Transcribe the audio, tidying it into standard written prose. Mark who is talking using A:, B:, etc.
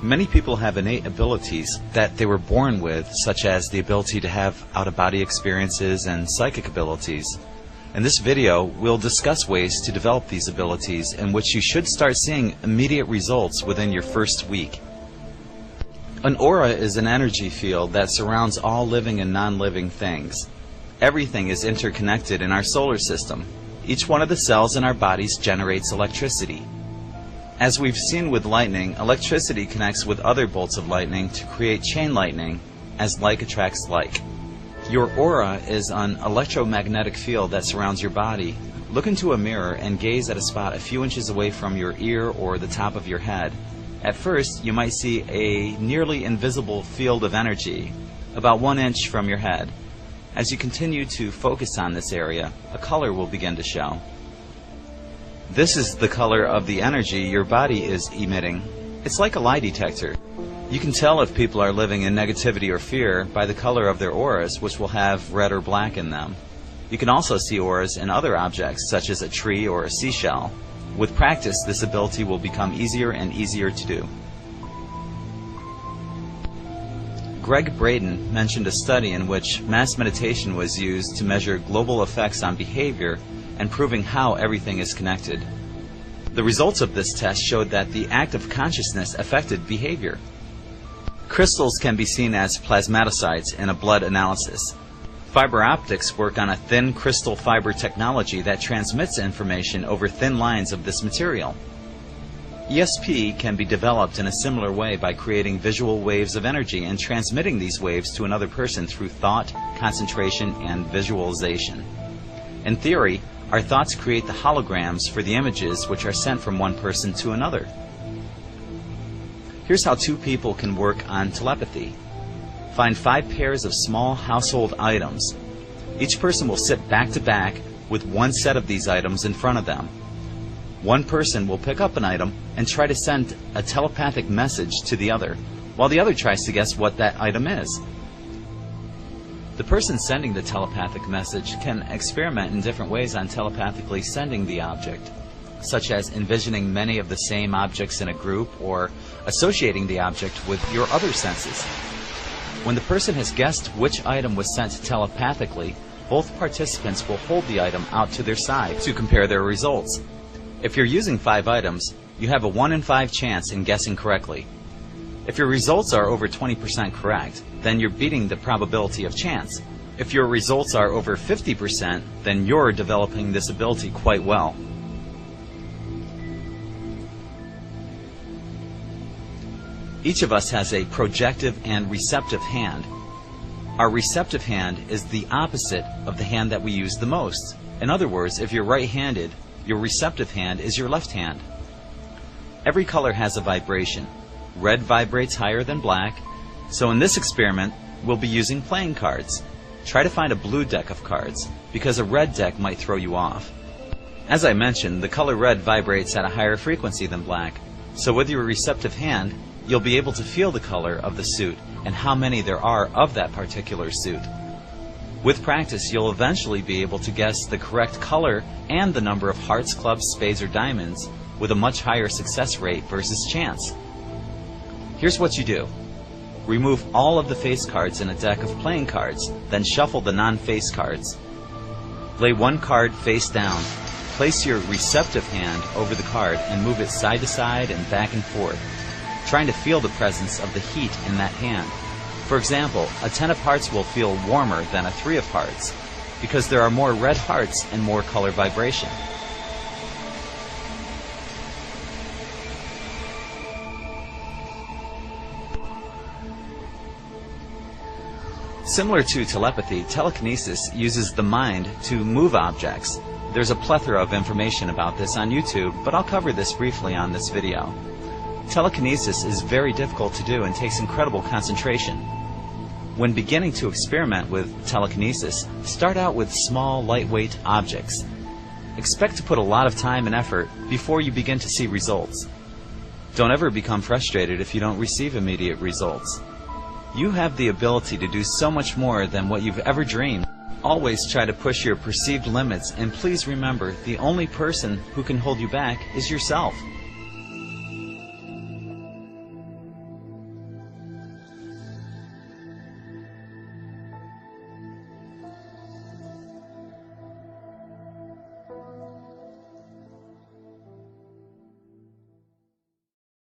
A: Many people have innate abilities that they were born with, such as the ability to have out-of-body experiences and psychic abilities. In this video, we'll discuss ways to develop these abilities in which you should start seeing immediate results within your first week. An aura is an energy field that surrounds all living and non-living things. Everything is interconnected in our solar system. Each one of the cells in our bodies generates electricity. As we've seen with lightning, electricity connects with other bolts of lightning to create chain lightning, as like attracts like. Your aura is an electromagnetic field that surrounds your body. Look into a mirror and gaze at a spot a few inches away from your ear or the top of your head. At first, you might see a nearly invisible field of energy, about 1 inch from your head. As you continue to focus on this area, a color will begin to show. This is the color of the energy your body is emitting. It's like a lie detector. You can tell if people are living in negativity or fear by the color of their auras, which will have red or black in them. You can also see auras in other objects, such as a tree or a seashell. With practice, this ability will become easier and easier to do. Gregg Braden mentioned a study in which mass meditation was used to measure global effects on behavior and proving how everything is connected. The results of this test showed that the act of consciousness affected behavior. Crystals can be seen as plasmatocytes in a blood analysis. Fiber optics work on a thin crystal fiber technology that transmits information over thin lines of this material. ESP can be developed in a similar way by creating visual waves of energy and transmitting these waves to another person through thought, concentration, and visualization. In theory, our thoughts create the holograms for the images which are sent from one person to another. Here's how two people can work on telepathy. Find 5 pairs of small household items. Each person will sit back to back with one set of these items in front of them. One person will pick up an item and try to send a telepathic message to the other, while the other tries to guess what that item is. The person sending the telepathic message can experiment in different ways on telepathically sending the object, such as envisioning many of the same objects in a group or associating the object with your other senses. When the person has guessed which item was sent telepathically, both participants will hold the item out to their side to compare their results. If you're using 5 items, you have a 1 in 5 chance in guessing correctly. If your results are over 20% correct, then you're beating the probability of chance. If your results are over 50%, then you're developing this ability quite well. Each of us has a projective and receptive hand. Our receptive hand is the opposite of the hand that we use the most. In other words, if you're right-handed, your receptive hand is your left hand. Every color has a vibration. Red vibrates higher than black, so in this experiment, we'll be using playing cards. Try to find a blue deck of cards, because a red deck might throw you off. As I mentioned, the color red vibrates at a higher frequency than black, so with your receptive hand, you'll be able to feel the color of the suit and how many there are of that particular suit. With practice, you'll eventually be able to guess the correct color and the number of hearts, clubs, spades, or diamonds with a much higher success rate versus chance. Here's what you do. Remove all of the face cards in a deck of playing cards, then shuffle the non-face cards. Lay one card face down. Place your receptive hand over the card and move it side to side and back and forth, trying to feel the presence of the heat in that hand. For example, a 10 of hearts will feel warmer than a 3 of hearts, because there are more red hearts and more color vibration. Similar to telepathy, telekinesis uses the mind to move objects. There's a plethora of information about this on YouTube, but I'll cover this briefly on this video. Telekinesis is very difficult to do and takes incredible concentration. When beginning to experiment with telekinesis, start out with small, lightweight objects. Expect to put a lot of time and effort before you begin to see results. Don't ever become frustrated if you don't receive immediate results. You have the ability to do so much more than what you've ever dreamed. Always try to push your perceived limits, and please remember, the only person who can hold you back is yourself.